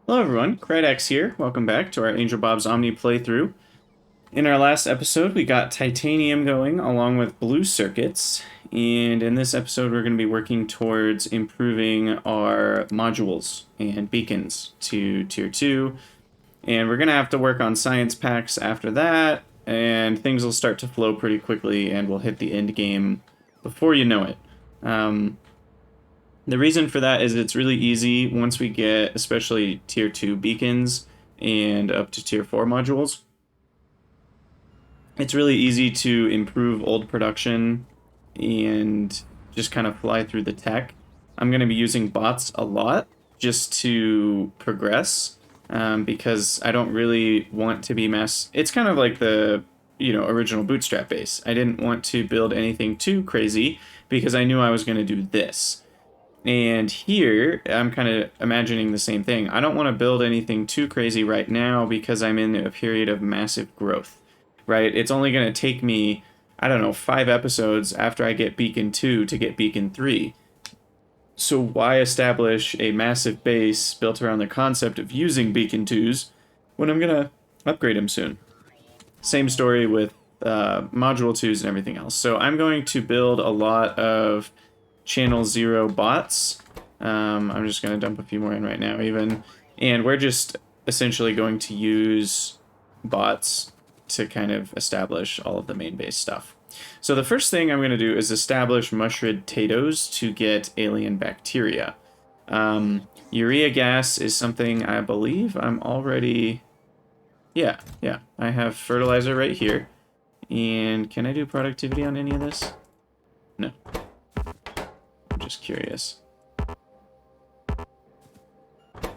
Hello everyone, Krydax here. Welcome back to our AngelBobsOmni playthrough. In our last episode, we got titanium going along with blue circuits, and in this episode we're going to be working towards improving our modules and beacons to Tier 2, and we're going to have to work on science packs after that, and things will start to flow pretty quickly, and we'll hit the end game before you know it. The reason for that is it's really easy once we get especially Tier 2 beacons and up to Tier 4 modules. It's really easy to improve old production and just kind of fly through the tech. I'm going to be using bots a lot just to progress because I don't really want to be It's kind of like the original Bootstrap base. I didn't want to build anything too crazy because I knew I was going to do this. And here, I'm kind of imagining the same thing. I don't want to build anything too crazy right now because I'm in a period of massive growth, right? It's only going to take me, I don't know, 5 episodes after I get Beacon 2 to get Beacon 3. So why establish a massive base built around the concept of using Beacon 2s when I'm going to upgrade them soon? Same story with Module 2s and everything else. So I'm going to build a lot of Channel 0 bots. I'm just going to dump a few more in right now even. And we're just essentially going to use bots to kind of establish all of the main base stuff. So the first thing I'm going to do is establish mushroom potatoes to get alien bacteria. Urea gas is something I believe I'm already... Yeah, I have fertilizer right here. And can I do productivity on any of this? No. Just curious.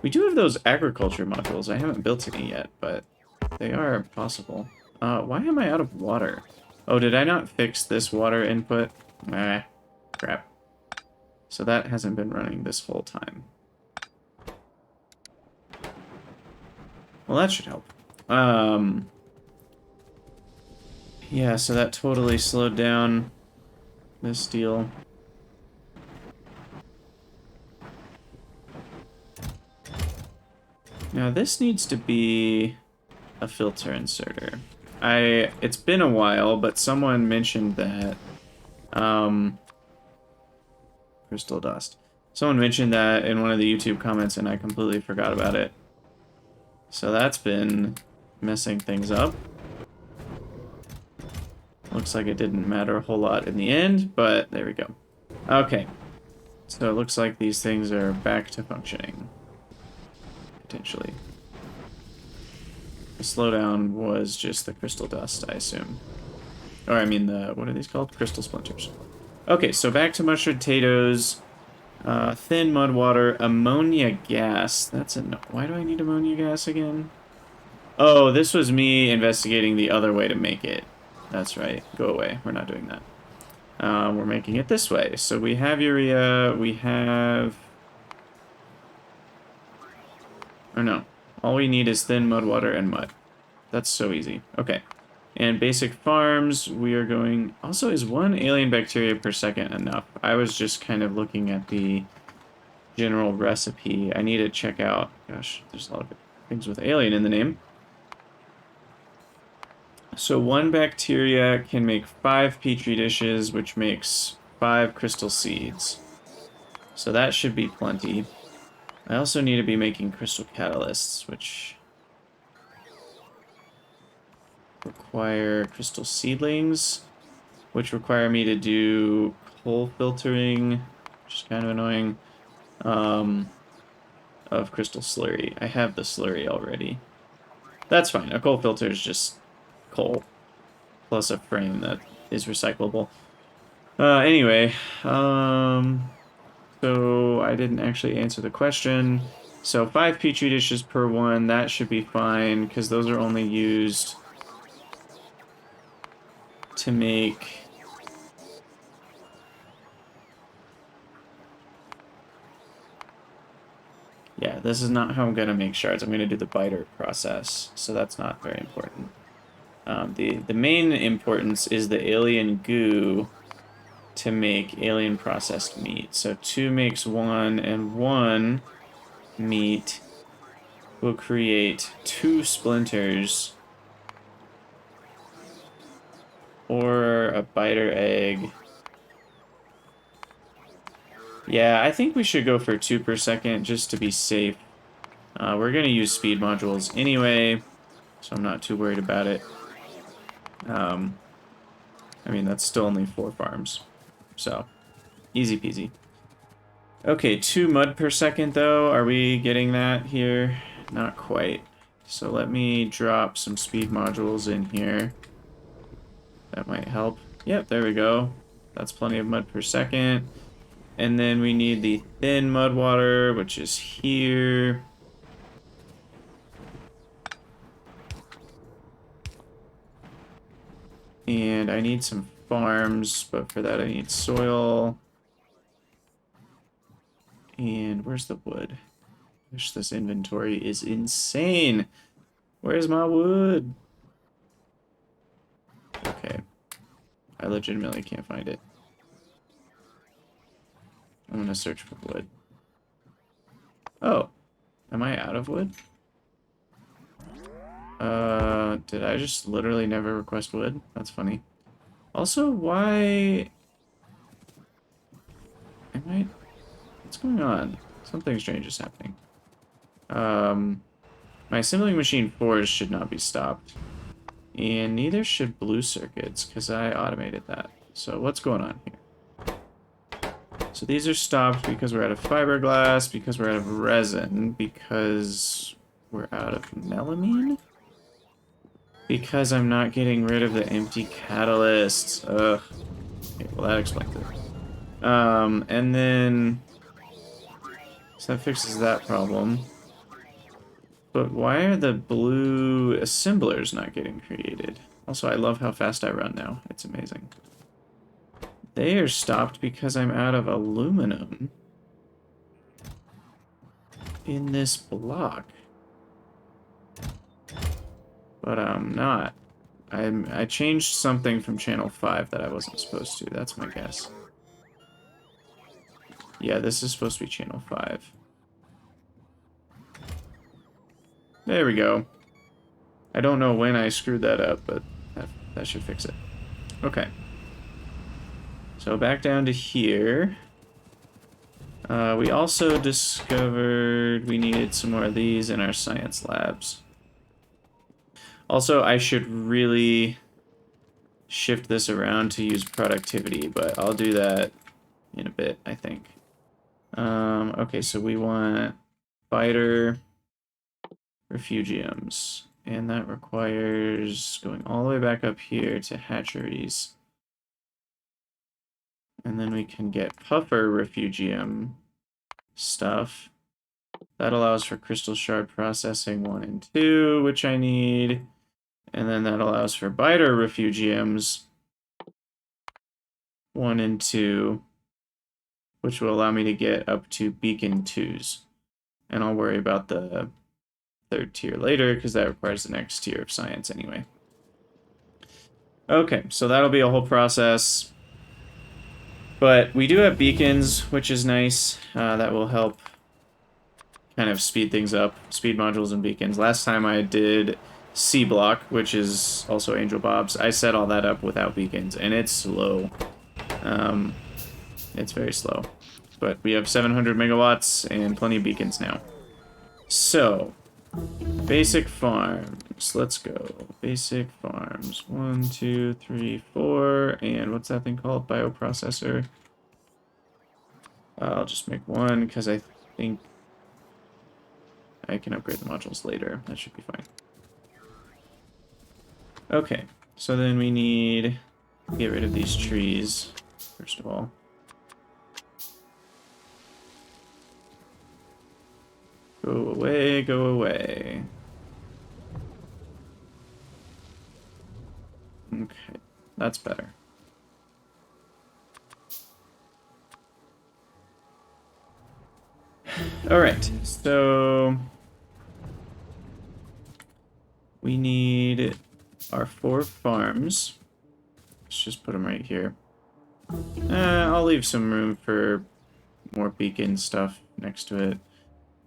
We do have those agriculture modules. I haven't built any yet, but they are possible. Why am I out of water? Oh, did I not fix this water input? Ah, crap. So that hasn't been running this whole time. Well, that should help. Yeah, so that totally slowed down this deal. Now this needs to be a filter inserter. It's been a while, but someone mentioned that crystal dust. Someone mentioned that in one of the YouTube comments and I completely forgot about it. So that's been messing things up. Looks like it didn't matter a whole lot in the end, but there we go. Okay. So it looks like these things are back to functioning. Potentially. The slowdown was just the crystal dust, I assume. Or I mean what are these called? Crystal splinters. Okay, so back to mushed potatoes. Thin mud water, ammonia gas. Why do I need ammonia gas again? Oh, this was me investigating the other way to make it. That's right. Go away. We're not doing that. We're making it this way. So we have urea, we have... Or no. All we need is thin mud, water, and mud. That's so easy. Okay. And basic farms, we are going... Also, is 1 alien bacteria per second enough? I was just kind of looking at the general recipe. I need to check out... Gosh, there's a lot of things with alien in the name. So 1 bacteria can make 5 petri dishes, which makes 5 crystal seeds. So that should be plenty. I also need to be making crystal catalysts, which require crystal seedlings, which require me to do coal filtering, which is kind of annoying, of crystal slurry. I have the slurry already. That's fine. A coal filter is just coal plus a frame that is recyclable. Anyway, so I didn't actually answer the question. So 5 petri dishes per 1, that should be fine, because those are only used to make... Yeah, this is not how I'm going to make shards. I'm going to do the biter process, so that's not very important. The main importance is the alien goo to make alien processed meat. So 2 makes 1, and 1 meat will create 2 splinters or a biter egg. Yeah, I think we should go for 2 per second just to be safe. We're going to use speed modules anyway, so I'm not too worried about it. I mean, that's still only 4 farms, so easy peasy. Okay, 2 mud per second though. Are we getting that here? Not quite. So let me drop some speed modules in here. That might help. Yep, there we go. That's plenty of mud per second. And then we need the thin mud water, which is here. And I need some farms, but for that I need soil. And where's the wood? Gosh, this inventory is insane. Where's my wood? Okay. I legitimately can't find it. I'm gonna search for wood. Oh. Am I out of wood? Did I just literally never request wood? That's funny. Also, why... Am I... What's going on? Something strange is happening. My assembling machine 4s should not be stopped. And neither should blue circuits, because I automated that. So what's going on here? So these are stopped because we're out of fiberglass, because we're out of resin, because we're out of melamine? Because I'm not getting rid of the empty catalysts. Ugh. Okay, well that explains it. And then... So that fixes that problem. But why are the blue assemblers not getting created? Also, I love how fast I run now. It's amazing. They are stopped because I'm out of aluminum in this block. But I'm not. I changed something from channel 5 that I wasn't supposed to. That's my guess. Yeah, this is supposed to be channel 5. There we go. I don't know when I screwed that up, but that should fix it. Okay. So back down to here. We also discovered we needed some more of these in our science labs. Also, I should really shift this around to use productivity, but I'll do that in a bit, I think. Okay, so we want biter refugiums, and that requires going all the way back up here to hatcheries. And then we can get puffer refugium stuff. That allows for crystal shard processing 1 and 2, which I need. And then that allows for biter refugiums 1 and 2, which will allow me to get up to beacon 2s. And I'll worry about the 3rd tier later, because that requires the next tier of science anyway. Okay, so that'll be a whole process. But we do have beacons, which is nice. That will help kind of speed things up. Speed modules and beacons. Last time I did C block, which is also AngelBobs, I set all that up without beacons, and it's slow. It's very slow. But we have 700 megawatts and plenty of beacons now. So, basic farms. Let's go. Basic farms. 1, 2, 3, 4. And what's that thing called? Bioprocessor. I'll just make 1 because I think I can upgrade the modules later. That should be fine. Okay, so then we need to get rid of these trees, first of all. Go away, go away. Okay, that's better. Alright, so we need our 4 farms. Let's just put them right here. I'll leave some room for more beacon stuff next to it.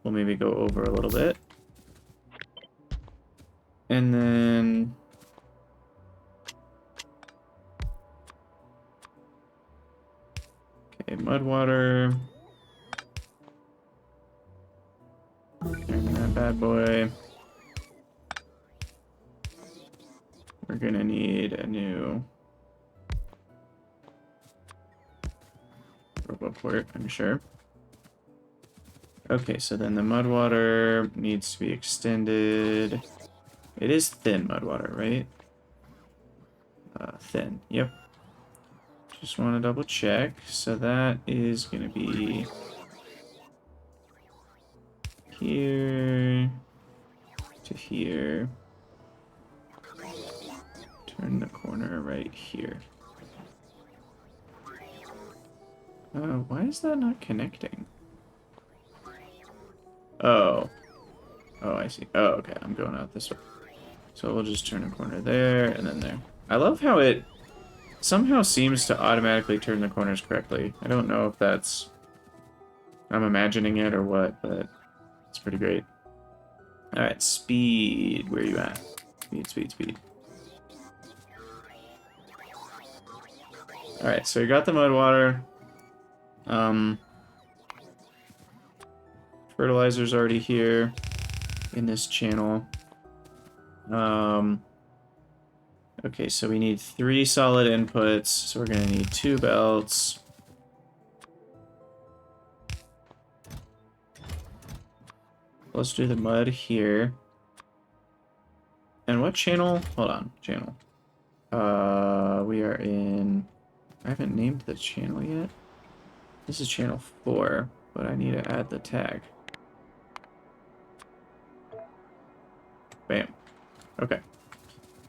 We'll maybe go over a little bit. And then... Okay, mud water. Turn that bad boy. We're gonna need a new RoboPort, I'm sure. Okay, so then the mud water needs to be extended. It is thin mud water, right? Thin, yep. Just want to double check. So that is going to be here to here. Turn the corner right here. Why is that not connecting? Oh. Oh, I see. Oh, okay. I'm going out this way. So we'll just turn a corner there and then there. I love how it somehow seems to automatically turn the corners correctly. I don't know if that's... I'm imagining it or what, but it's pretty great. Alright, speed. Where are you at? Speed, speed, speed. Alright, so you got the mud water. Fertilizer's already here in this channel. Okay, so we need 3 solid inputs, so we're gonna need 2 belts. Let's do the mud here. And what channel? Hold on, channel. We are in... I haven't named the channel yet. This is channel 4, but I need to add the tag. Bam. Okay.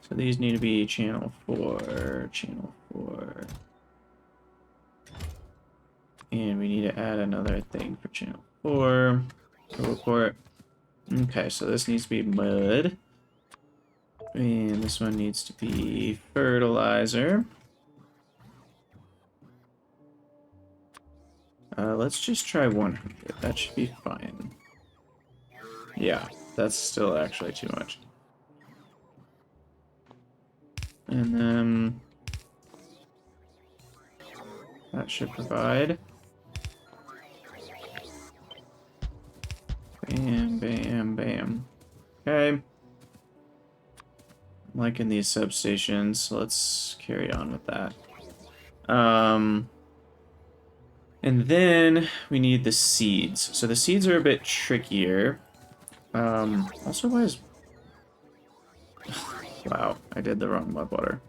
So these need to be channel 4, channel 4. And we need to add another thing for channel 4. Report. Okay, so this needs to be mud. And this one needs to be fertilizer. Let's just try 100. That should be fine. Yeah, that's still actually too much. And then that should provide. Bam, bam, bam. Okay. I'm liking these substations, so let's carry on with that. And then we need the seeds. So the seeds are a bit trickier. Also, why is... Wow, I did the wrong mud water.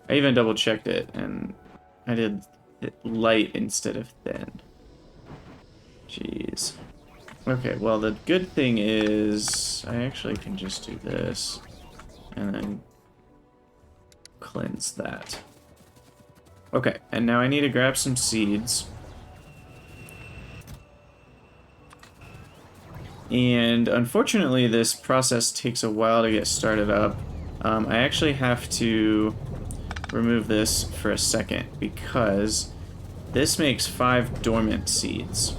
I even double checked it, and I did it light instead of thin. Jeez. Okay, well, the good thing is I actually can just do this and then cleanse that. Okay, and now I need to grab some seeds. And unfortunately, this process takes a while to get started up. I actually have to remove this for a second because this makes 5 dormant seeds.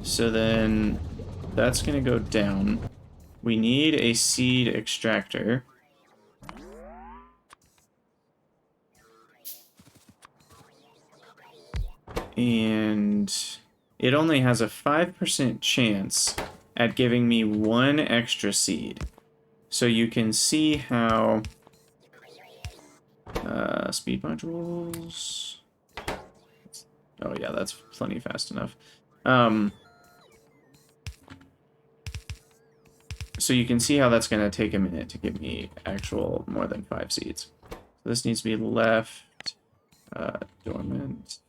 So then that's going to go down. We need a seed extractor. And it only has a 5% chance at giving me 1 extra seed. So you can see how... speed modules... Oh yeah, that's plenty fast enough. So you can see how that's going to take a minute to give me actual more than 5 seeds. So this needs to be left, dormant,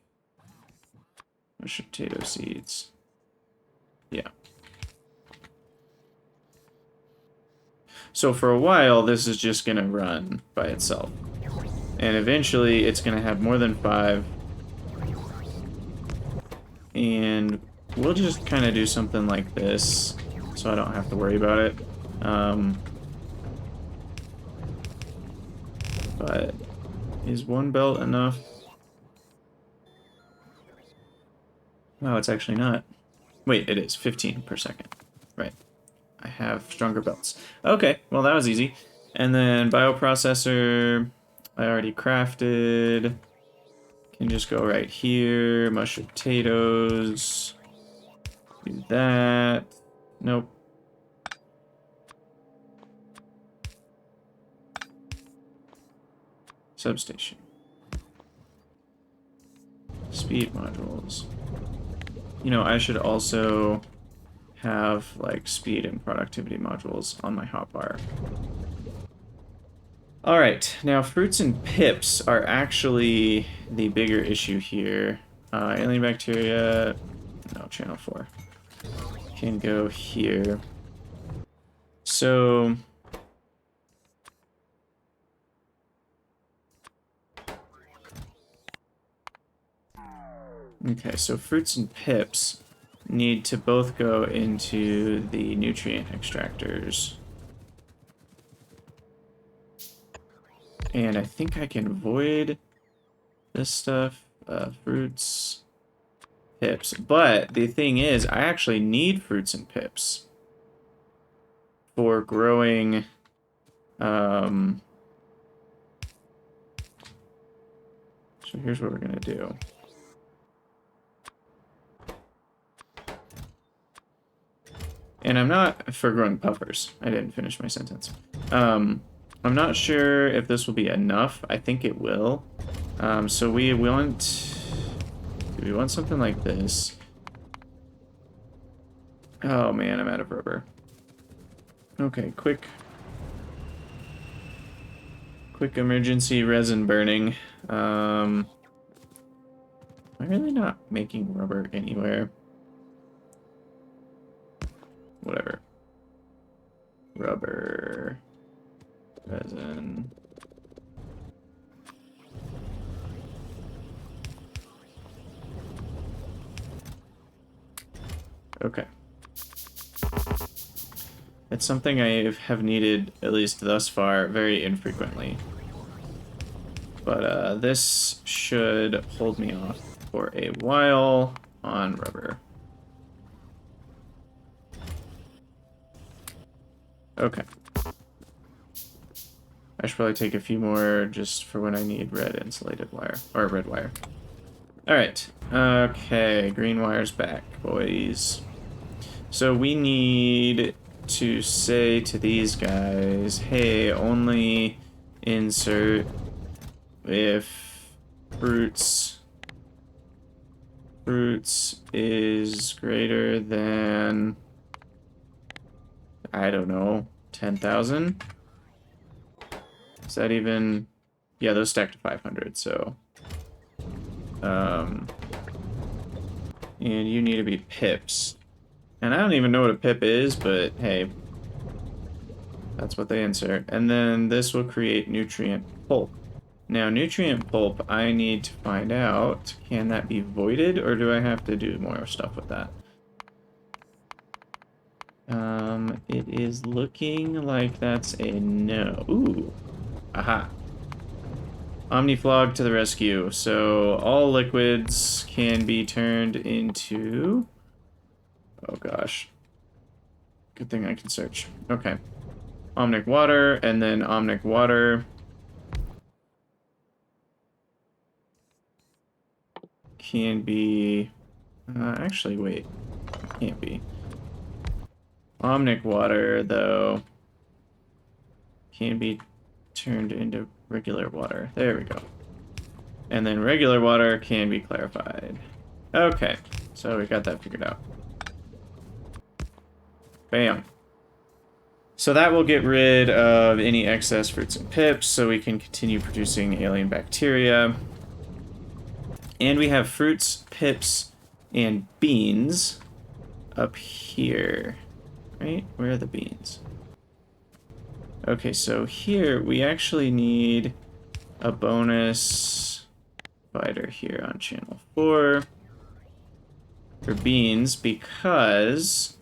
mashed potato seeds. Yeah. So for a while, this is just going to run by itself. And eventually, it's going to have more than 5. And we'll just kind of do something like this, so I don't have to worry about it. But is 1 belt enough? No, it's actually not. Wait, it is 15 per second. Right. I have stronger belts. Okay, well that was easy. And then bioprocessor, I already crafted. Can just go right here. Mushed potatoes. Do that. Nope. Substation. Speed modules. You know, I should also have like speed and productivity modules on my hotbar. All right, now fruits and pips are actually the bigger issue here. Alien bacteria, no, channel 4 can go here. So okay, so fruits and pips need to both go into the nutrient extractors. And I think I can void this stuff, fruits, pips. But the thing is, I actually need fruits and pips for growing, so here's what we're gonna do. And I'm not for growing puffers. I didn't finish my sentence. I'm not sure if this will be enough. I think it will. So we want... Do we want something like this? Oh man, I'm out of rubber. Okay, quick emergency resin burning. Am I really not making rubber anywhere? Whatever. Rubber. Resin. Okay. It's something I have needed, at least thus far, very infrequently. But this should hold me off for a while on rubber. Okay. I should probably take a few more just for when I need red insulated wire, or red wire. Alright, okay, green wire's back, boys. So we need to say to these guys, hey, only insert if fruits is greater than, I don't know, 10,000? Is that even... Yeah, those stack to 500, so... And you need to be pips. And I don't even know what a pip is, but hey. That's what they insert. And then this will create nutrient pulp. Now, nutrient pulp, I need to find out, can that be voided, or do I have to do more stuff with that? It is looking like that's a no. Ooh. Aha. Omniflog to the rescue. So all liquids can be turned into... Oh gosh. Good thing I can search. Okay. Omniwater, and then Omniwater can be... actually, wait. It can't be. Omniwater, though, can be turned into regular water. There we go. And then regular water can be clarified. Okay, so we got that figured out. Bam. So that will get rid of any excess fruits and pips, so we can continue producing alien bacteria. And we have fruits, pips, and beans up here. Right? Where are the beans? Okay, so here we actually need a bonus divider here on channel 4 for beans, because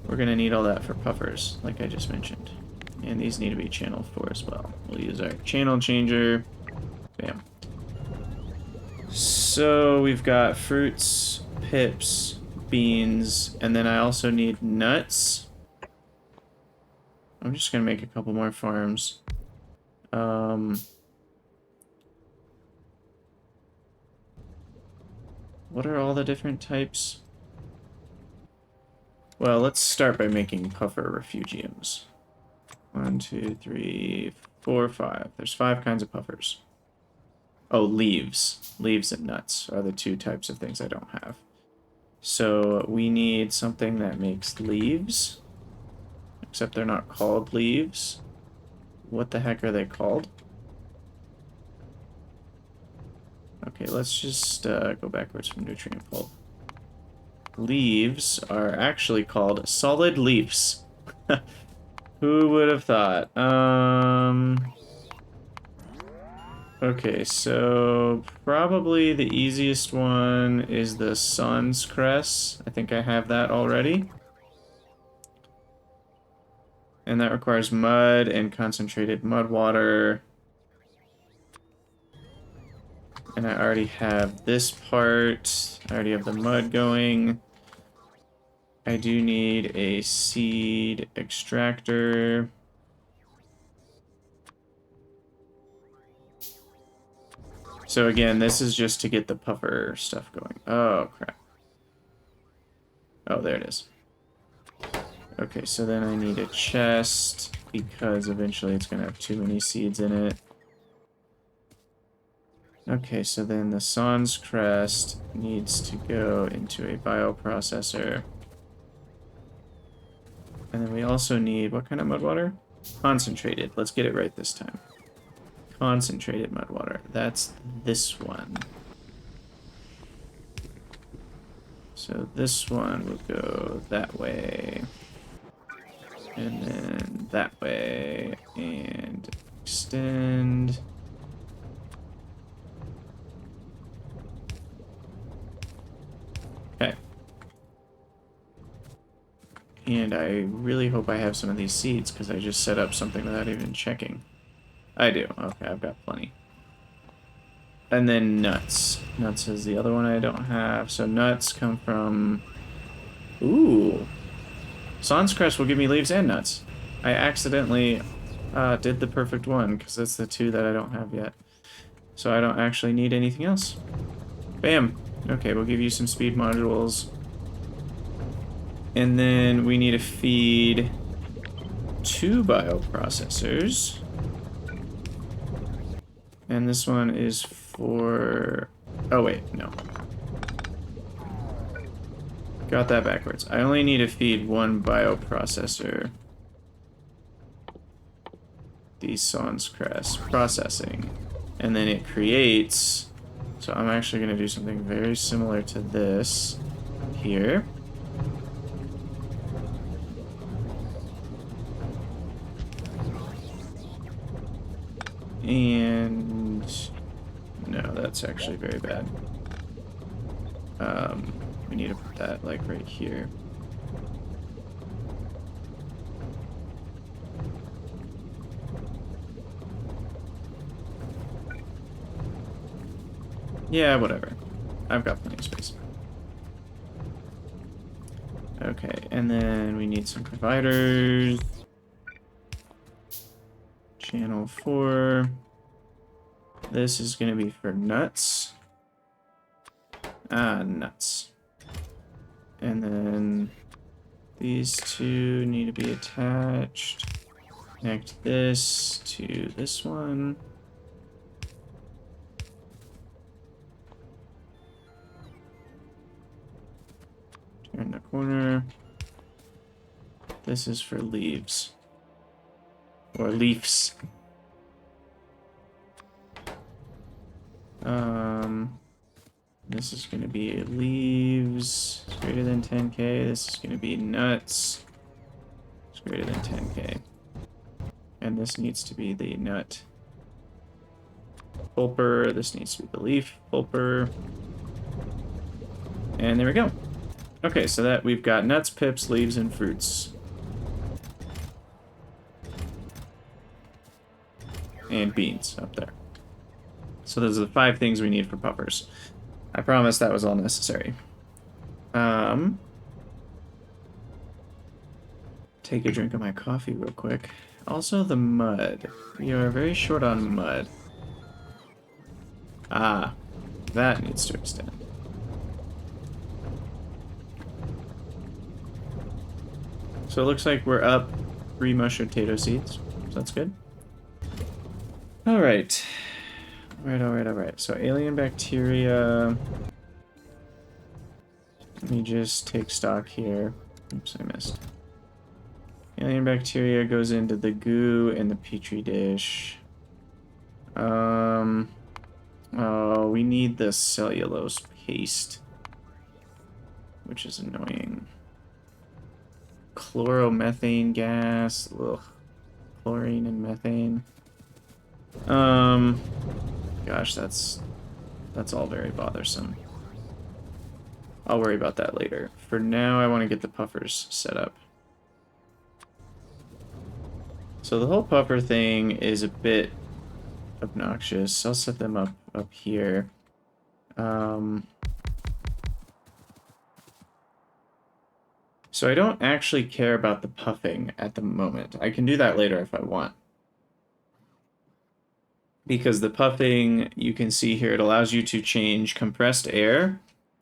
we're going to need all that for puffers, like I just mentioned. And these need to be channel 4 as well. We'll use our channel changer. Bam. So we've got fruits, pips, beans, and then I also need nuts. I'm just gonna make a couple more farms. What are all the different types? Well, let's start by making puffer refugiums. 1, 2, 3, 4, 5. There's 5 kinds of puffers. Oh, leaves. Leaves and nuts are the 2 types of things I don't have. So we need something that makes leaves. Except they're not called leaves. What the heck are they called? Okay, let's just go backwards from nutrient pulp. Leaves are actually called solid leaves. Who would have thought? Okay, so probably the easiest one is the sun's cress. I think I have that already. And that requires mud and concentrated mud water. And I already have this part. I already have the mud going. I do need a seed extractor. So again, this is just to get the puffer stuff going. Oh, crap. Oh, there it is. Okay, so then I need a chest, because eventually it's going to have too many seeds in it. Okay, so then the Sans Crest needs to go into a bioprocessor. And then we also need, what kind of mud water? Concentrated. Let's get it right this time. Concentrated mud water. That's this one. So this one will go that way. And then that way. And extend. Okay. And I really hope I have some of these seeds, because I just set up something without even checking. I do. Okay, I've got plenty. And then nuts. Nuts is the other one I don't have. So nuts come from... Ooh. Sans Crest will give me leaves and nuts. I accidentally did the perfect one, because that's the 2 that I don't have yet. So I don't actually need anything else. Bam. Okay, we'll give you some speed modules. And then we need to feed 2 bioprocessors. And this one is for... Oh, wait, no. Got that backwards. I only need to feed 1 bioprocessor. The Sans Crest processing. And then it creates... So I'm actually going to do something very similar to this here. And no, that's actually very bad. We need to put that like right here. Yeah, whatever. I've got plenty of space. Okay, and then we need some providers. Channel 4. This is going to be for nuts. Nuts. And then these 2 need to be attached. Connect this to this one. Turn the corner. This is for leaves. Or leaves. This is going to be leaves. It's greater than 10k. This is going to be nuts. It's greater than 10k. And this needs to be the nut pulper. This needs to be the leaf pulper. And there we go. Okay, so that we've got nuts, pips, leaves, and fruits. And beans up there. So those are the 5 things we need for puffers. I promise that was all necessary. take a drink of my coffee real quick. Also the mud. We are very short on mud. Ah, that needs to extend. So it looks like we're up 3 mushroom potato seeds. So that's good. Alright. Alright. So alien bacteria. Let me just take stock here. Oops, I missed. Alien bacteria goes into the goo in the petri dish. Oh, we need the cellulose paste, which is annoying. Chloromethane gas. Ugh. Chlorine and methane. Gosh, that's all very bothersome. I'll worry about that later. For now, I want to get the puffers set up. So the whole puffer thing is a bit obnoxious. I'll set them up here. So I don't actually care about the puffing at the moment. I can do that later if I want. Because the puffing, you can see here, it allows you to change compressed air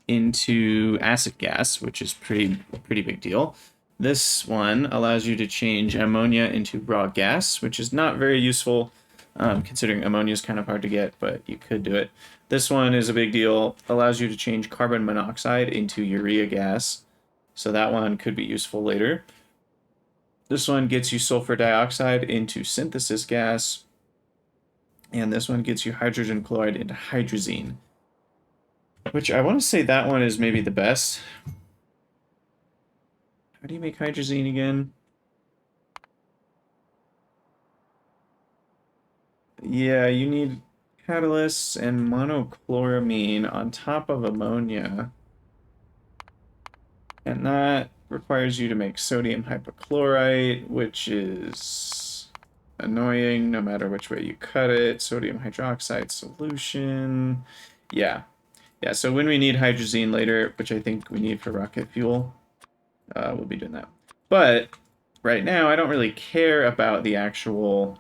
into acid gas, which is pretty big deal. This one allows you to change ammonia into raw gas, which is not very useful, considering ammonia is kind of hard to get, but you could do it. This one is a big deal. Allows you to change carbon monoxide into urea gas, so that one could be useful later. This one gets you sulfur dioxide into synthesis gas, and this one gets you hydrogen chloride into hydrazine, which I want to say that one is maybe the best. How do you make hydrazine again? Yeah, you need catalysts and monochloramine on top of ammonia. And that requires you to make sodium hypochlorite, which is annoying no matter which way you cut it. Sodium hydroxide solution. Yeah, so when we need hydrazine later, which I think we need for rocket fuel, we'll be doing that. But right now, I don't really care about the actual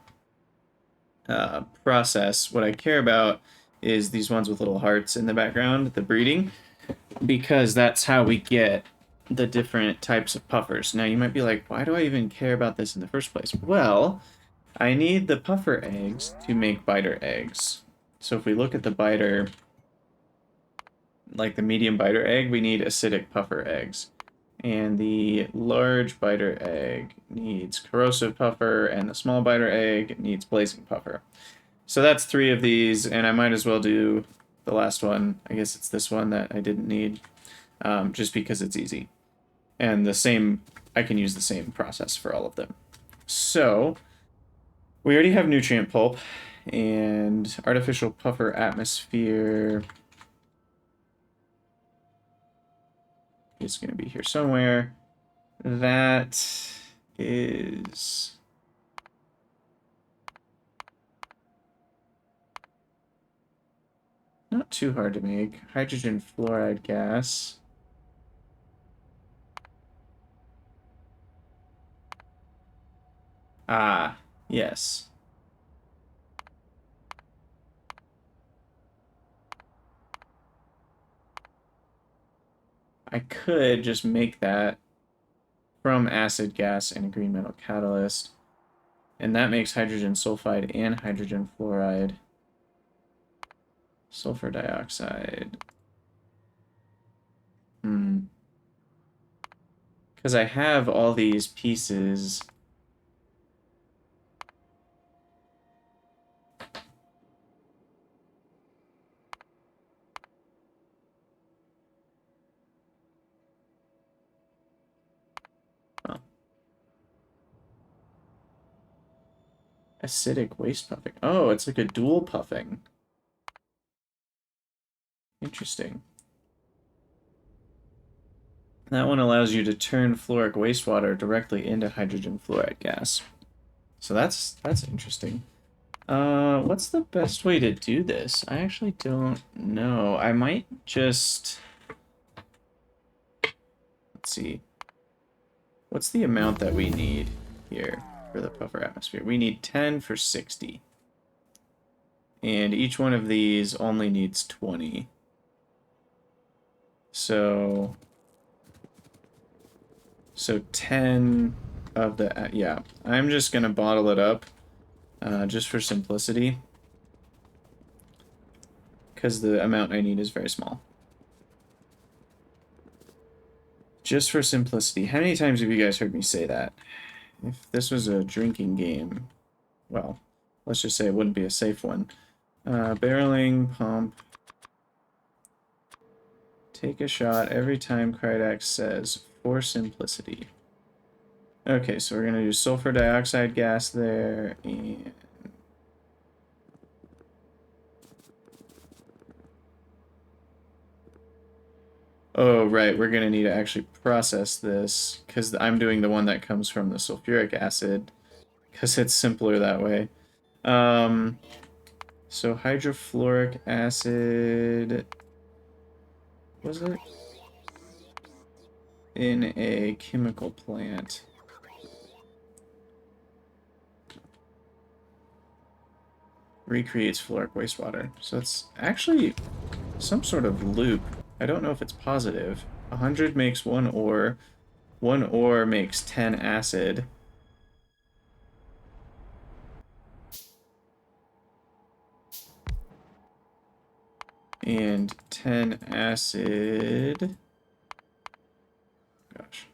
process. What I care about is these ones with little hearts in the background, the breeding, because that's how we get the different types of puffers. Now, you might be like, why do I even care about this in the first place? Well, I need the puffer eggs to make biter eggs. So if we look at the biter, like the medium biter egg, we need acidic puffer eggs. And the large biter egg needs corrosive puffer, and the small biter egg needs blazing puffer. So that's 3 of these, and I might as well do the last one. I guess it's this one that I didn't need, just because it's easy. And the same, I can use the same process for all of them. So, we already have nutrient pulp, and artificial puffer atmosphere is going to be here somewhere. That is not too hard to make. Hydrogen fluoride gas. Ah, yes. I could just make that from acid gas and a green metal catalyst. And that makes hydrogen sulfide and hydrogen fluoride. Sulfur dioxide. Because I have all these pieces. Oh. Acidic waste puffing. Oh, it's like a dual puffing. Interesting. That one allows you to turn fluoric wastewater directly into hydrogen fluoride gas. So that's interesting. What's the best way to do this? I actually don't know. I might just... Let's see. What's the amount that we need here for the puffer atmosphere? We need 10 for 60. And each one of these only needs 20. So 10 of the, yeah, I'm just going to bottle it up just for simplicity. Because the amount I need is very small. Just for simplicity. How many times have you guys heard me say that? If this was a drinking game, well, let's just say it wouldn't be a safe one. Barreling, pump. Take a shot every time Krydax says, for simplicity. Okay, so we're going to do sulfur dioxide gas there, and... Oh, right, we're going to need to actually process this, because I'm doing the one that comes from the sulfuric acid, because it's simpler that way. So hydrofluoric acid... Was it? In a chemical plant. Recreates fluoric wastewater. So it's actually some sort of loop. I don't know if it's positive. 100 makes 1 ore. 1 ore makes 10 acid. And 10 acid... Gosh.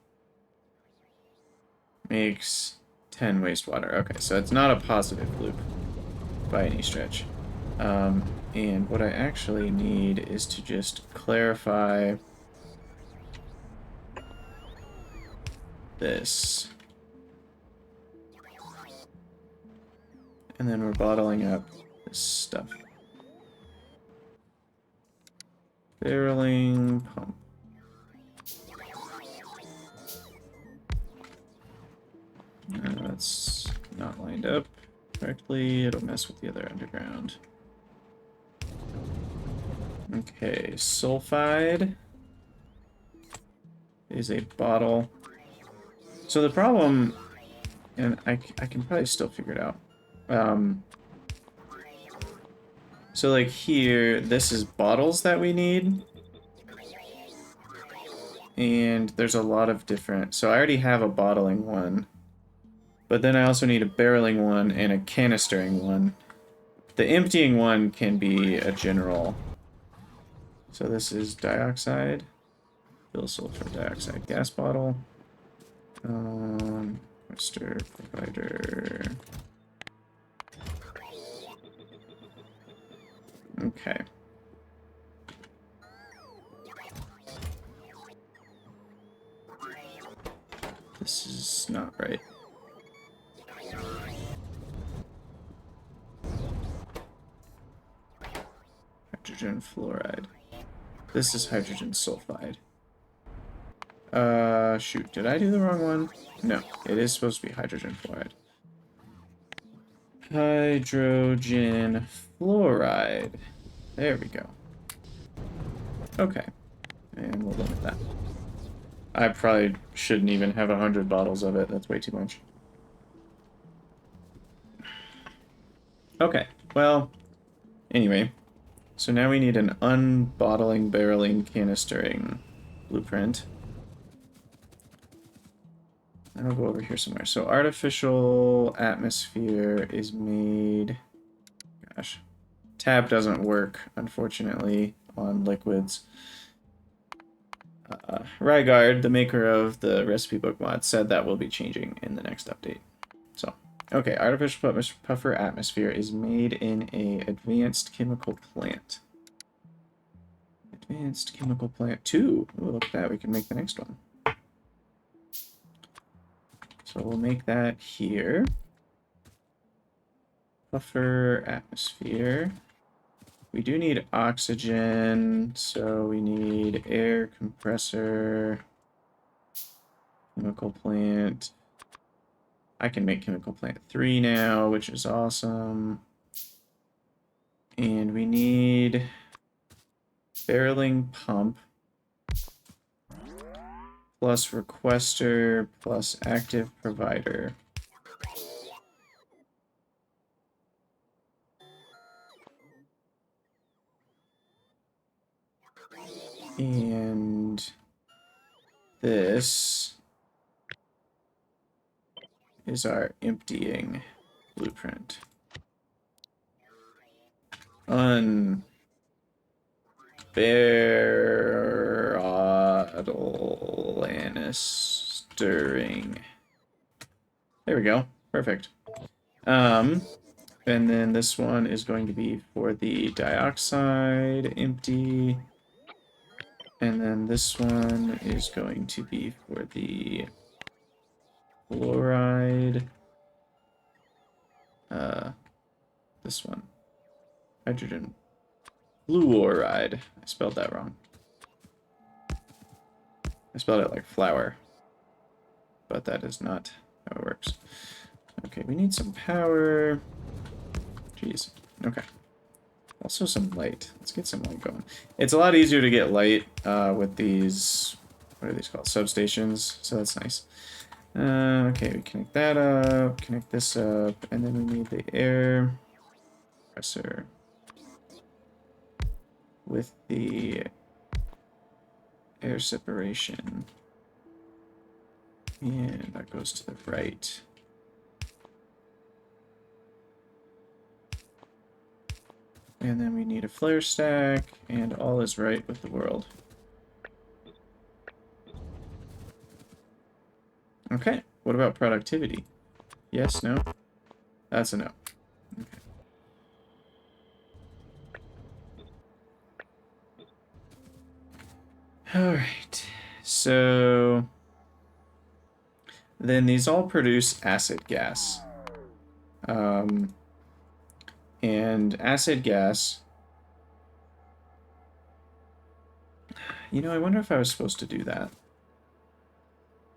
Makes 10 wastewater. Okay, so it's not a positive loop by any stretch. And what I actually need is to just clarify this. And then we're bottling up this stuff. Barreling, pump. That's not lined up correctly. It'll mess with the other underground. Okay, sulfide is a bottle. So the problem, and I can probably still figure it out. So like here, this is bottles that we need. And there's a lot of different, so I already have a bottling one. But then I also need a barreling one and a canistering one. The emptying one can be a general. So this is dioxide. Fill sulfur dioxide gas bottle. Mr. Provider. Okay. This is not right. Hydrogen fluoride. This is hydrogen sulfide. Shoot, did I do the wrong one? No, it is supposed to be hydrogen fluoride. Hydrogen fluoride. There we go. Okay. And we'll limit that. I probably shouldn't even have 100 bottles of it. That's way too much. Okay, well, anyway. So now we need an unbottling, barreling, canistering blueprint. And I'll go over here somewhere. So artificial atmosphere is made... Gosh. Tab doesn't work, unfortunately, on liquids. Rygaard, the maker of the recipe book mod, said that will be changing in the next update. So, okay, artificial puffer atmosphere is made in a advanced chemical plant. Advanced chemical plant 2. Ooh, look at that, we can make the next one. So we'll make that here. Puffer atmosphere. We do need oxygen, so we need air compressor, chemical plant. I can make chemical plant 3 now, which is awesome. And we need barreling pump plus requester plus active provider. And this is our emptying blueprint. Unbarrellanistering. There we go. Perfect. And then this one is going to be for the dioxide, empty. And then this one is going to be for the fluoride. This one. Hydrogen fluoride. I spelled that wrong. I spelled it like flour. But that is not how it works. Okay, we need some power. Jeez. Okay. Also some light. Let's get some light going. It's a lot easier to get light with these, what are these called? Substations. So that's nice. Okay, we connect that up, connect this up, and then we need the air compressor with the air separation. And that goes to the right. And then we need a flare stack, and all is right with the world. Okay, what about productivity? Yes, no? That's a no. Okay. Alright, so then these all produce acid gas. And acid gas, you know, I wonder if I was supposed to do that.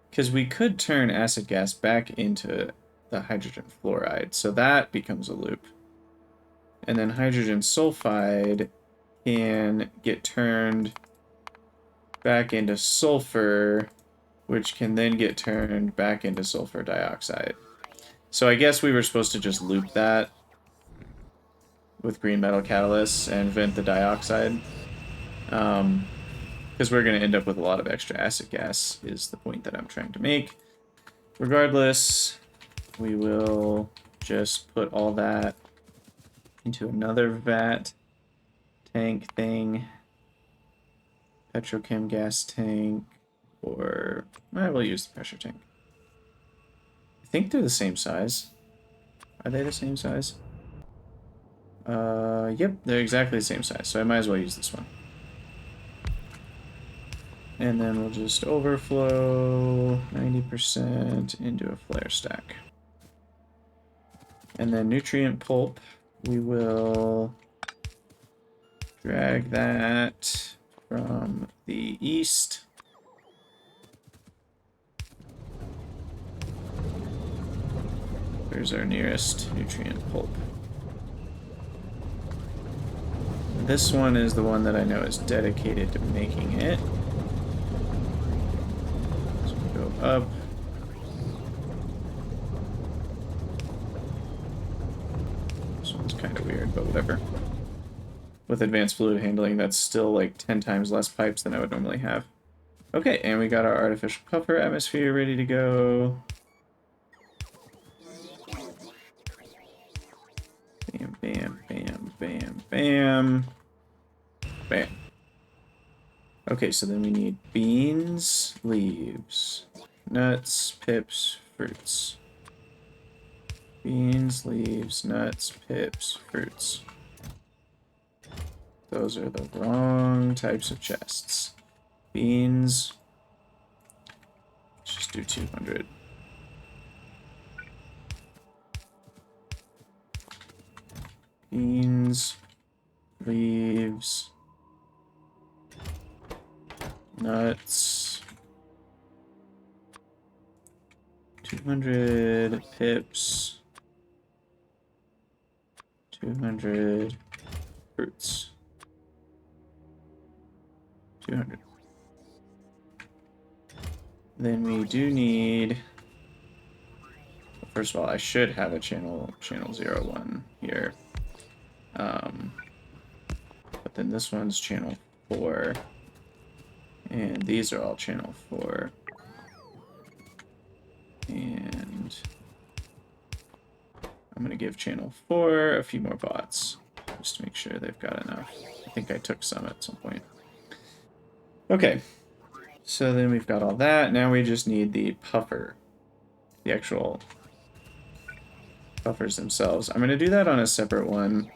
Because we could turn acid gas back into the hydrogen fluoride, so that becomes a loop. And then hydrogen sulfide can get turned back into sulfur, which can then get turned back into sulfur dioxide. So I guess we were supposed to just loop that with green metal catalysts and vent the dioxide. Because we're going to end up with a lot of extra acid gas, is the point that I'm trying to make. Regardless, we will just put all that into another vat tank thing. Petrochem gas tank, or I will use the pressure tank. I think they're the same size. Are they the same size? Yep, they're exactly the same size, so I might as well use this one. And then we'll just overflow 90% into a flare stack. And then nutrient pulp, we will drag that from the east. There's our nearest nutrient pulp. This one is the one that I know is dedicated to making it. So we go up. This one's kind of weird, but whatever. With advanced fluid handling, that's still like 10 times less pipes than I would normally have. Okay, and we got our artificial puffer atmosphere ready to go. Bam, bam, bam, bam, bam. Bam. Okay, so then we need beans, leaves, nuts, pips, fruits. Beans, leaves, nuts, pips, fruits. Those are the wrong types of chests. Beans. Let's just do 200. Beans, leaves, nuts, 200 pips, 200 fruits, 200. then we do need... First of all, I should have a channel 01 here. But then this one's channel 4. And these are all channel 4. And I'm going to give channel 4 a few more bots, just to make sure they've got enough. I think I took some at some point. Okay, so then we've got all that. Now we just need the puffer, the actual puffers themselves. I'm going to do that on a separate one.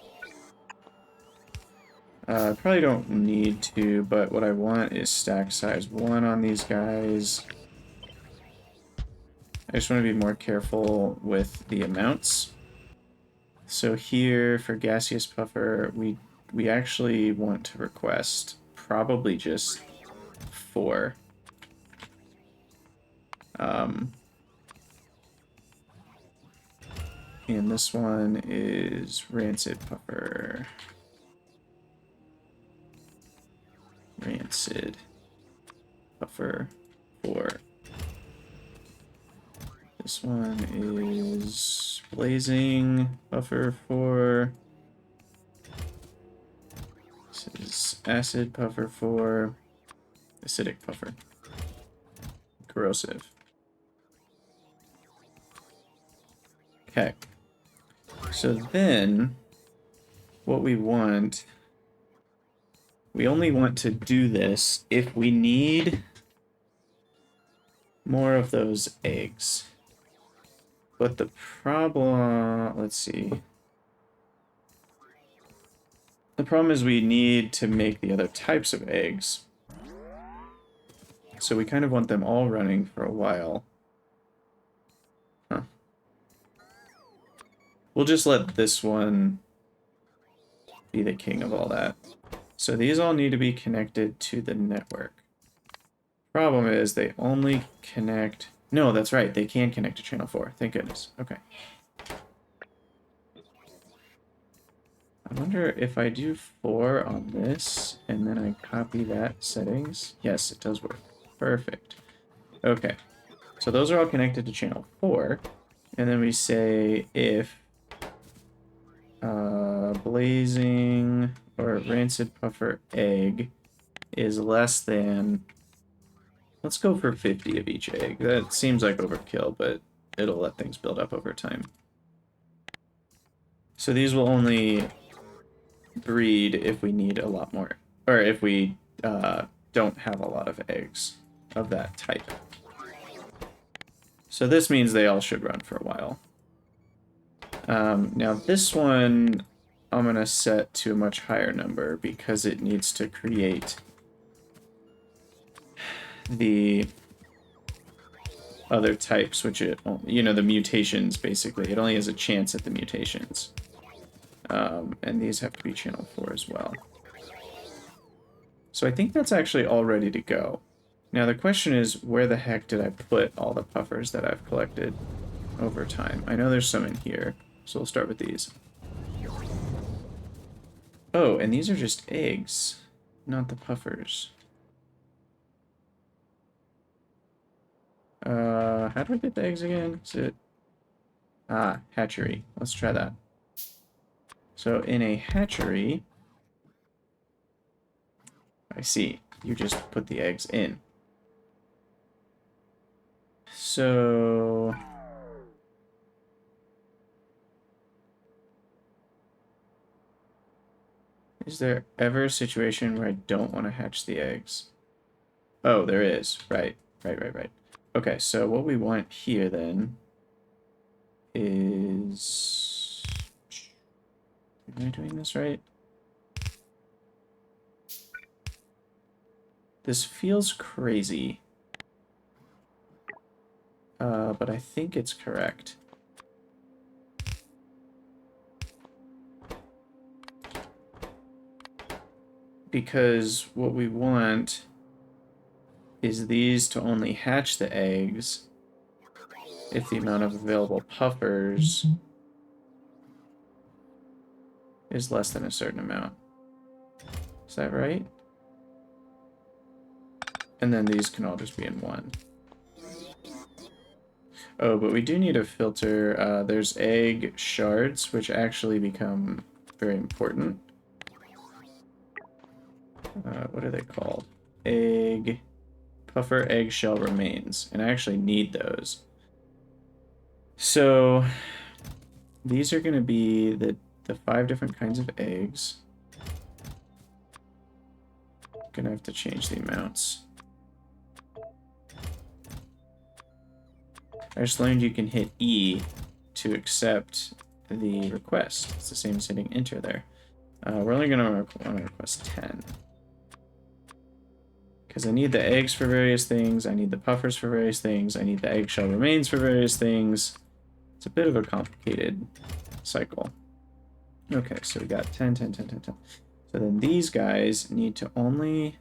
I probably don't need to, but what I want is stack size 1 on these guys. I just want to be more careful with the amounts. So here, for gaseous puffer, we actually want to request probably just 4. And this one is rancid puffer. Rancid puffer 4. This one is blazing puffer 4. This is acid puffer 4. Acidic puffer. Corrosive. Okay. So then, what we want... We only want to do this if we need more of those eggs. But the problem... Let's see. The problem is we need to make the other types of eggs. So we kind of want them all running for a while. Huh. We'll just let this one be the king of all that. So these all need to be connected to the network. Problem is they only connect... No, that's right. They can connect to channel 4. Thank goodness. Okay. I wonder if I do 4 on this and then I copy that settings. Yes, it does work. Perfect. Okay. So those are all connected to channel 4. And then we say if blazing or rancid puffer egg is less than... Let's go for 50 of each egg. That seems like overkill, but it'll let things build up over time. So these will only breed if we need a lot more, or if we don't have a lot of eggs of that type. So this means they all should run for a while. Now this one I'm going to set to a much higher number because it needs to create the other types, which it, you know, the mutations basically. It only has a chance at the mutations. And these have to be channel 4 as well. So I think that's actually all ready to go. Now the question is, where the heck did I put all the puffers that I've collected over time? I know there's some in here, so we'll start with these. Oh, and these are just eggs, not the puffers. How do I get the eggs again? Is it... Ah, hatchery. Let's try that. So in a hatchery... I see. You just put the eggs in. So... Is there ever a situation where I don't want to hatch the eggs? Oh, there is. Right. Right. Okay, so what we want here then is... Am I doing this right? This feels crazy. But I think it's correct. Because what we want is these to only hatch the eggs if the amount of available puffers is less than a certain amount. Is that right? And then these can all just be in one. Oh, but we do need a filter. There's egg shards, which actually become very important. What are they called? Egg... Puffer eggshell remains. And I actually need those. So... These are going to be the 5 different kinds of eggs. Gonna have to change the amounts. I just learned you can hit E to accept the request. It's the same as hitting enter there. We're only going to want to request 10. Because I need the eggs for various things, I need the puffers for various things, I need the eggshell remains for various things. It's a bit of a complicated cycle. Okay, so we got 10, 10, 10, 10, 10. So then these guys need to only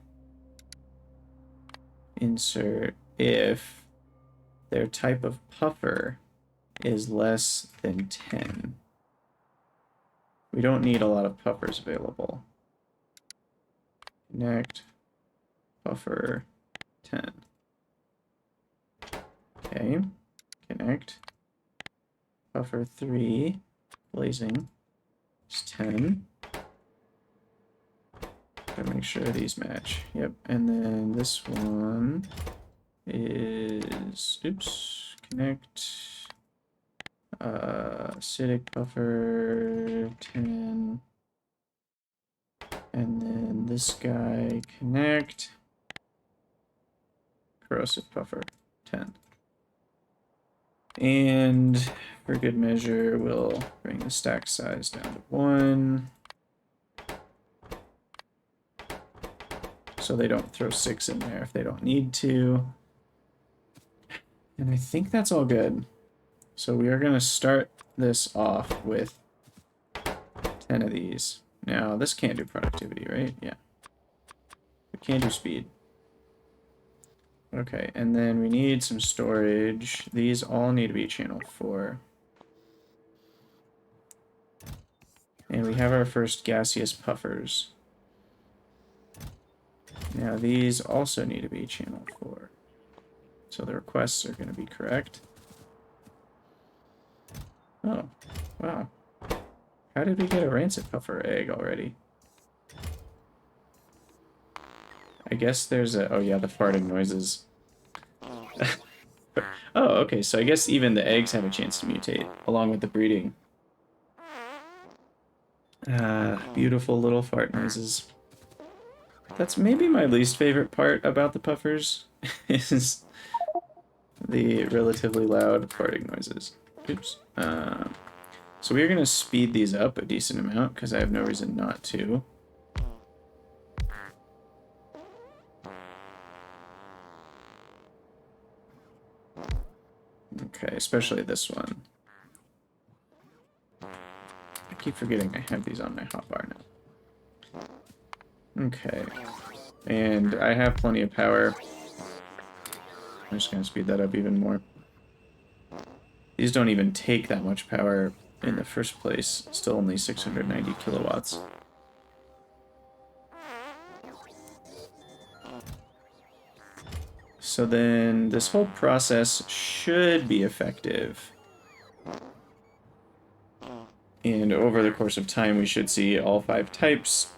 insert if their type of puffer is less than 10. We don't need a lot of puffers available. Connect puffer 10. Okay, connect puffer 3 blazing is 10. Gotta make sure these match. Yep, and then this one is, oops, connect acidic buffer 10, and then this guy connect corrosive buffer 10. And for good measure, we'll bring the stack size down to 1. So they don't throw 6 in there if they don't need to. And I think that's all good. So we are going to start this off with 10 of these. Now, this can't do productivity, right? Yeah. It can do speed. Okay, and then we need some storage. These all need to be channel 4. And we have our first gaseous puffers. Now, these also need to be channel 4. So the requests are going to be correct. Oh, wow. How did we get a rancid puffer egg already? I guess there's a... Oh, yeah, the farting noises. Oh, okay, so I guess even the eggs have a chance to mutate, along with the breeding. Beautiful little fart noises. That's maybe my least favorite part about the puffers, is the relatively loud farting noises. Oops. So we're going to speed these up a decent amount, because I have no reason not to. Okay, especially this one. I keep forgetting I have these on my hotbar now. Okay. And I have plenty of power. I'm just going to speed that up even more. These don't even take that much power in the first place. Still only 690 kilowatts. So then this whole process should be effective. And over the course of time, we should see all 5 types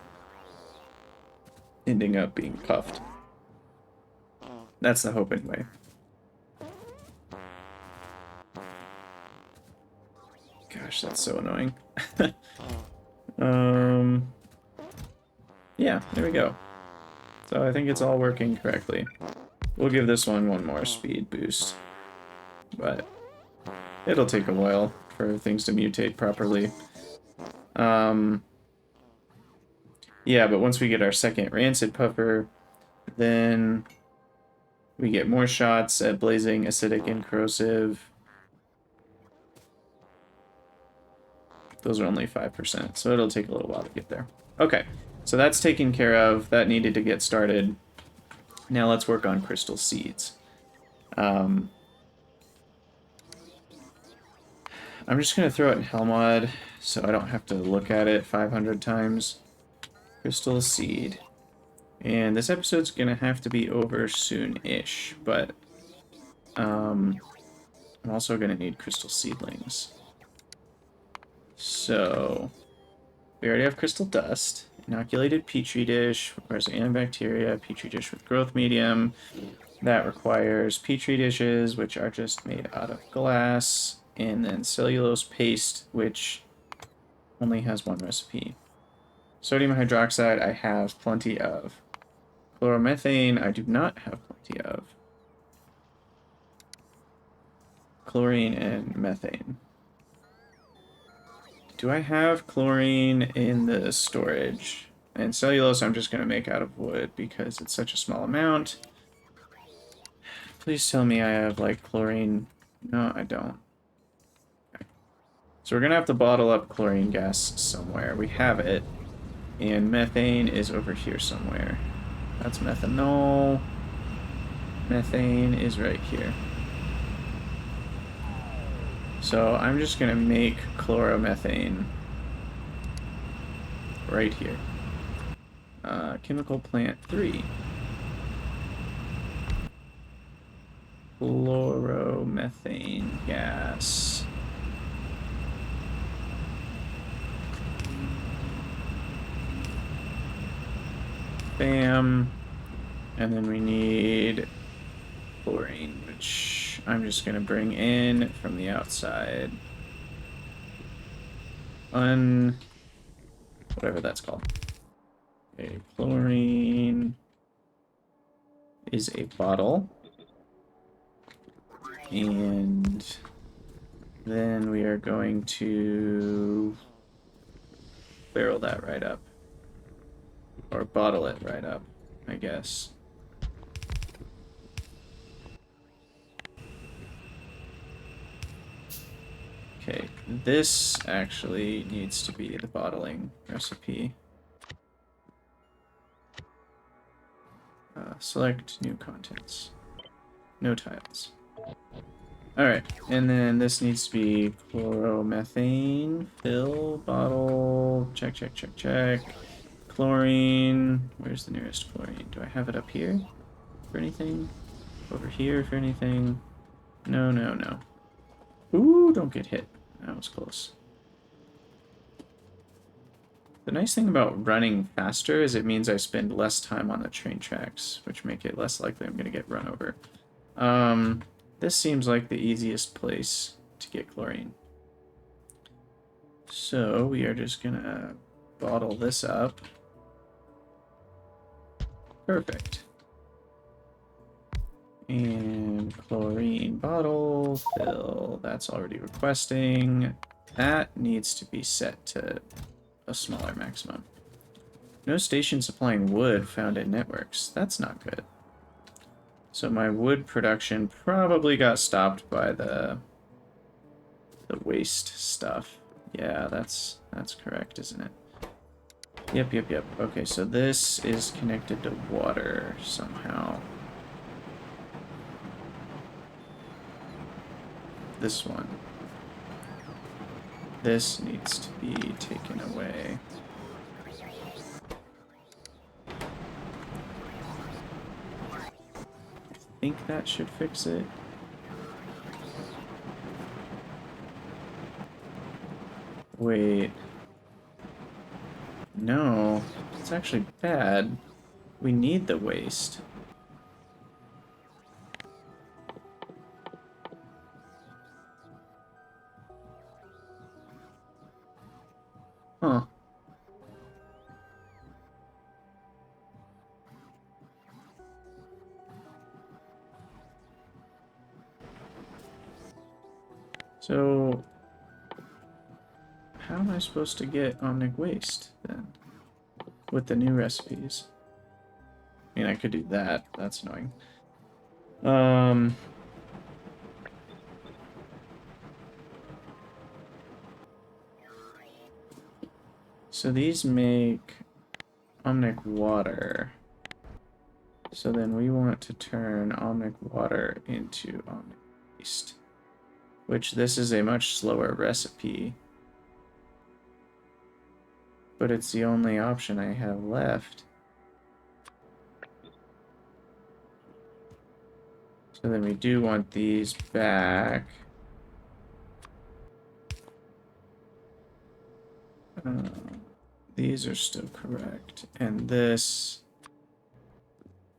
ending up being puffed. That's the hope anyway. Gosh, that's so annoying. Yeah, there we go. So I think it's all working correctly. We'll give this one more speed boost. But it'll take a while for things to mutate properly. Yeah, but once we get our second rancid puffer, then we get more shots at blazing, acidic, and corrosive. Those are only 5%, so it'll take a little while to get there. Okay, so that's taken care of. That needed to get started. Now let's work on crystal seeds. I'm just going to throw it in Helmod so I don't have to look at it 500 times. Crystal seed. And this episode's going to have to be over soon-ish, but I'm also going to need crystal seedlings. So, we already have crystal dust. Inoculated petri dish requires antibacteria, petri dish with growth medium. That requires petri dishes, which are just made out of glass, and then cellulose paste, which only has one recipe. Sodium hydroxide, I have plenty of. Chloromethane, I do not have plenty of. Chlorine and methane. Do I have chlorine in the storage? And cellulose I'm just going to make out of wood because it's such a small amount. Please tell me I have, like, chlorine. No, I don't. Okay. So we're going to have to bottle up chlorine gas somewhere. We have it. And methane is over here somewhere. That's methanol. Methane is right here. So I'm just going to make chloromethane right here. Chemical plant 3. Chloromethane gas. Bam. And then we need chlorine, which I'm just going to bring in from the outside. Whatever that's called. Okay, chlorine is a bottle. And then we are going to barrel that right up. Or bottle it right up, I guess. Okay, this actually needs to be the bottling recipe. Select new contents. No tiles. Alright, and then this needs to be chloromethane, fill, bottle, check, check, check, check. Chlorine, where's the nearest chlorine? Do I have it up here for anything? Over here for anything? No, no, no. Ooh, don't get hit. That was close. The nice thing about running faster is it means I spend less time on the train tracks, which make it less likely I'm going to get run over. This seems like the easiest place to get chlorine. So we are just going to bottle this up. Perfect. And chlorine bottle, fill, that's already requesting. That needs to be set to a smaller maximum. No station supplying wood found in networks. That's not good. So my wood production probably got stopped by the waste stuff. Yeah, that's correct, isn't it? Yep, yep, yep. Okay, so this is connected to water somehow. This one. This needs to be taken away. I think that should fix it. Wait. No, it's actually bad. We need the waste. Huh. So, how am I supposed to get Omnic waste then? With the new recipes? I mean, I could do that. That's annoying. So these make Omnic water. So then we want to turn Omnic water into Omnic waste. Which this is a much slower recipe. But it's the only option I have left. So then we do want these back. These are still correct. And this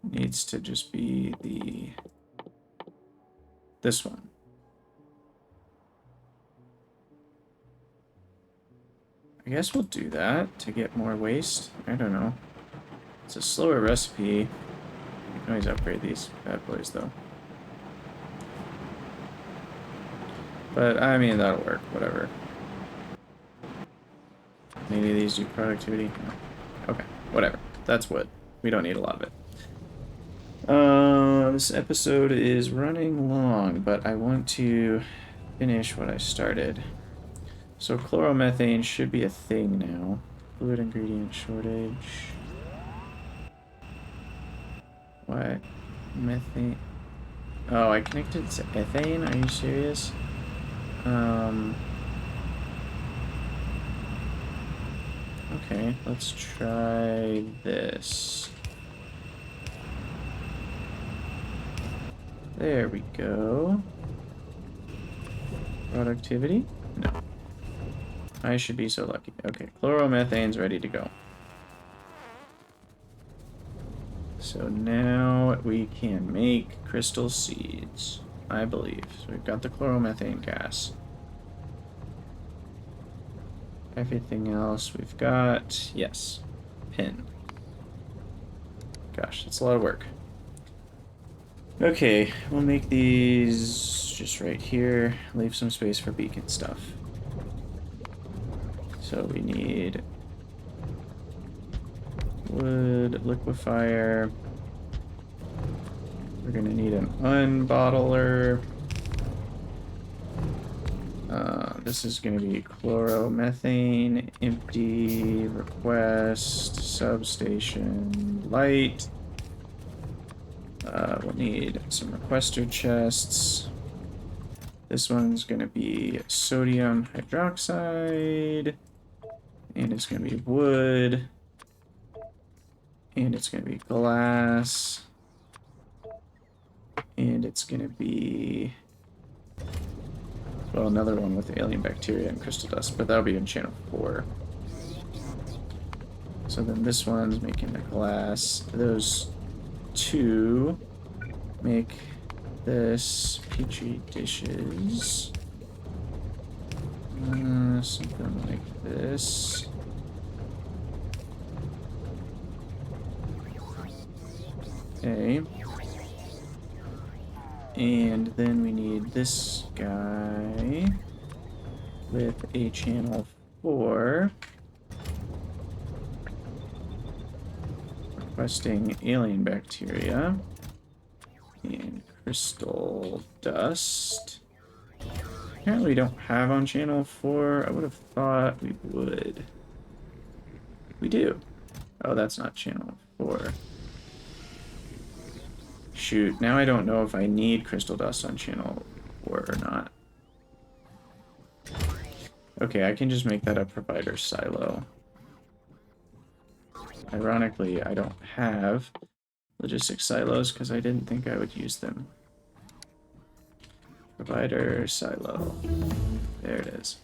needs to just be this one. I guess we'll do that to get more waste. I don't know. It's a slower recipe. You can always upgrade these bad boys, though. But, I mean, that'll work. Whatever. Maybe these do productivity? No. Okay, whatever. That's wood. We don't need a lot of it. This episode is running long, but I want to finish what I started. So chloromethane should be a thing now. Fluid ingredient shortage. What? Methane? Oh, I connected it to ethane? Are you serious? Okay, let's try this. There we go. Productivity? No. I should be so lucky. Okay, chloromethane's ready to go. So now we can make crystal seeds, I believe. So we've got the chloromethane gas. Everything else we've got, yes, pin. Gosh, that's a lot of work. Okay, we'll make these just right here. Leave some space for beacon stuff. So we need wood, liquefier. We're gonna need an unbottler. This is gonna be chloromethane, empty, request, substation, light. We'll need some requester chests. This one's gonna be sodium hydroxide. And it's going to be wood. And it's going to be glass. And it's going to be... well, another one with alien bacteria and crystal dust. But that'll be in channel 4. So then this one's making the glass. Those two make this petri dishes. Something like this. Okay. And then we need this guy with a channel 4. Requesting alien bacteria and crystal dust. Apparently we don't have on channel 4. I would have thought we would. We do. Oh, that's not channel 4. Shoot, now I don't know if I need crystal dust on channel 4 or not. Okay, I can just make that a provider silo. Ironically, I don't have logistic silos because I didn't think I would use them. Provider silo. There it is.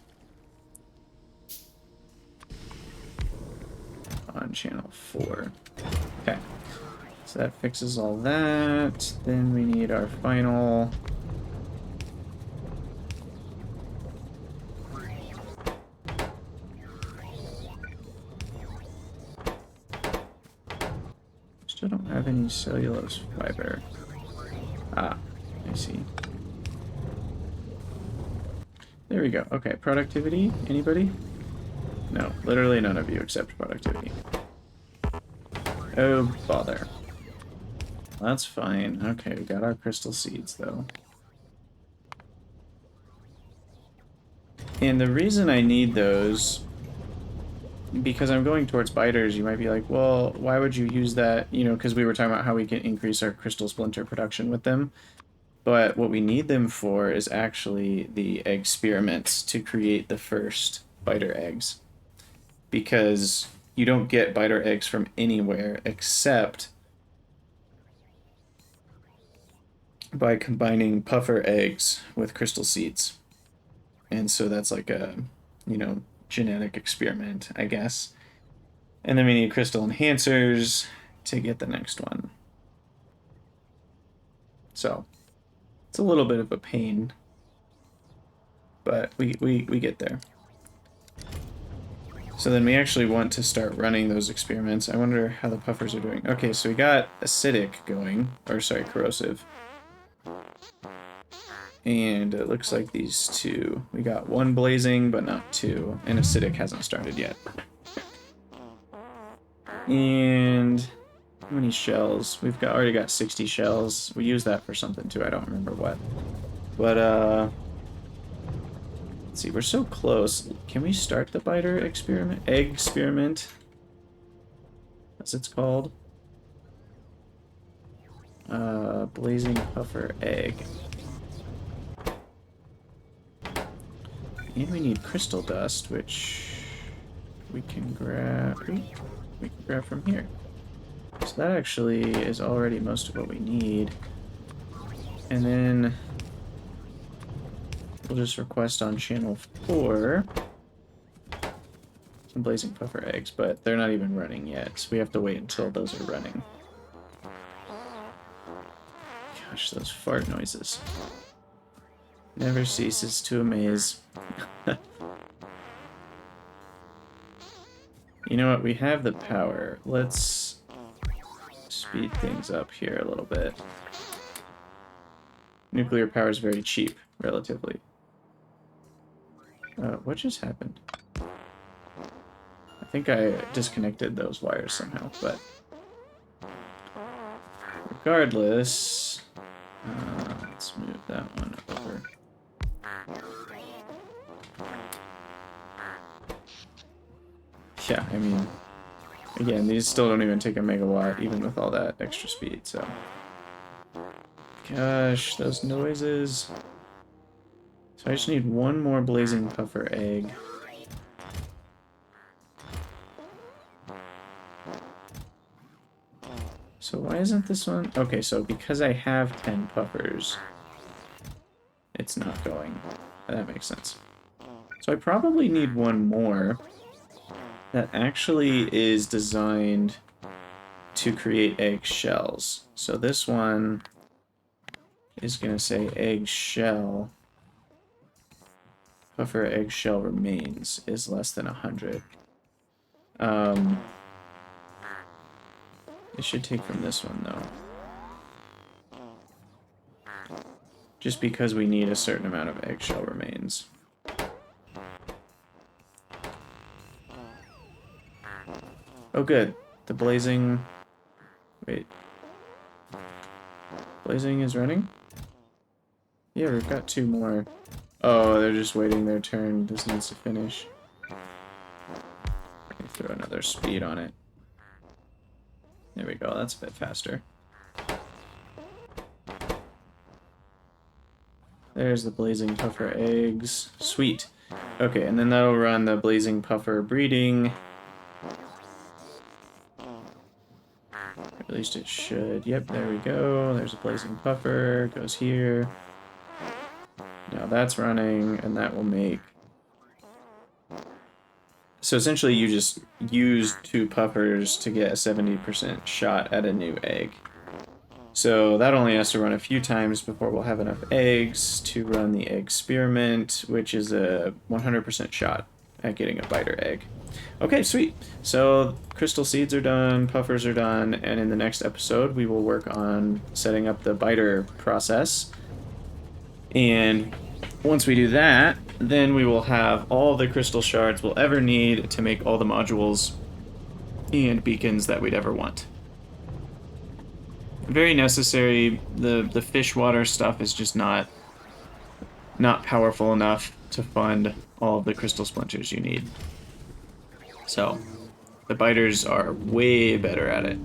On channel 4. Okay. So that fixes all that. Then we need our final... still don't have any cellulose fiber. Ah, I see. There we go. Okay, productivity. Anybody? No, literally none of you except productivity. Oh, bother. That's fine. Okay, we got our crystal seeds, though. And the reason I need those, because I'm going towards biters, you might be like, well, why would you use that? You know, because we were talking about how we can increase our crystal splinter production with them. But what we need them for is actually the experiments to create the first biter eggs. Because you don't get biter eggs from anywhere except by combining puffer eggs with crystal seeds. And so that's like a, you know, genetic experiment, I guess. And then we need crystal enhancers to get the next one. So it's a little bit of a pain, but we get there. So then we actually want to start running those experiments. I wonder how the puffers are doing. Okay, so we got acidic going, or sorry, corrosive. And it looks like these two. We got one blazing, but not two. And acidic hasn't started yet. And how many shells? We've already got 60 shells. We use that for something too. I don't remember what. But let's see. We're so close. Can we start the biter experiment? Egg experiment, as it's called. Blazing puffer egg. And we need crystal dust, which we can grab. Ooh, we can grab from here. So that actually is already most of what we need. And then we'll just request on channel 4 some blazing puffer eggs, but they're not even running yet, so we have to wait until those are running. Gosh, those fart noises. Never ceases to amaze. You know what? We have the power. Let's speed things up here a little bit. Nuclear power is very cheap, relatively. What just happened? I think I disconnected those wires somehow, but regardless, let's move that one over. Yeah, I mean, again, these still don't even take a megawatt, even with all that extra speed, so. Gosh, those noises. So I just need one more blazing puffer egg. So why isn't this one? Okay, so because I have 10 puffers, it's not going. That makes sense. So I probably need one more that actually is designed to create egg shells. So this one is going to say egg shell. Puffer egg shell remains is less than 100. It should take from this one though. Just because we need a certain amount of eggshell remains. Oh good. The blazing... Wait. Blazing is running? Yeah, we've got 2 more. Oh, they're just waiting their turn. This needs to finish. Let me throw another speed on it. There we go, that's a bit faster. There's the blazing puffer eggs. Sweet. Okay, and then that'll run the blazing puffer breeding. At least it should. Yep, there we go. There's a blazing puffer. Goes here. Now that's running, and that will make... So essentially you just use 2 puffers to get a 70% shot at a new egg. So that only has to run a few times before we'll have enough eggs to run the egg experiment, which is a 100% shot at getting a biter egg. Okay, sweet. So crystal seeds are done, puffers are done, and in the next episode we will work on setting up the biter process. And once we do that, then we will have all the crystal shards we'll ever need to make all the modules and beacons that we'd ever want. Very necessary. The fish water stuff is just not powerful enough to fund all of the crystal splinters you need. So the biters are way better at it.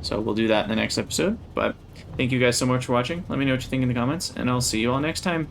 So we'll do that in the next episode. But thank you guys so much for watching. Let me know what you think in the comments, and I'll see you all next time.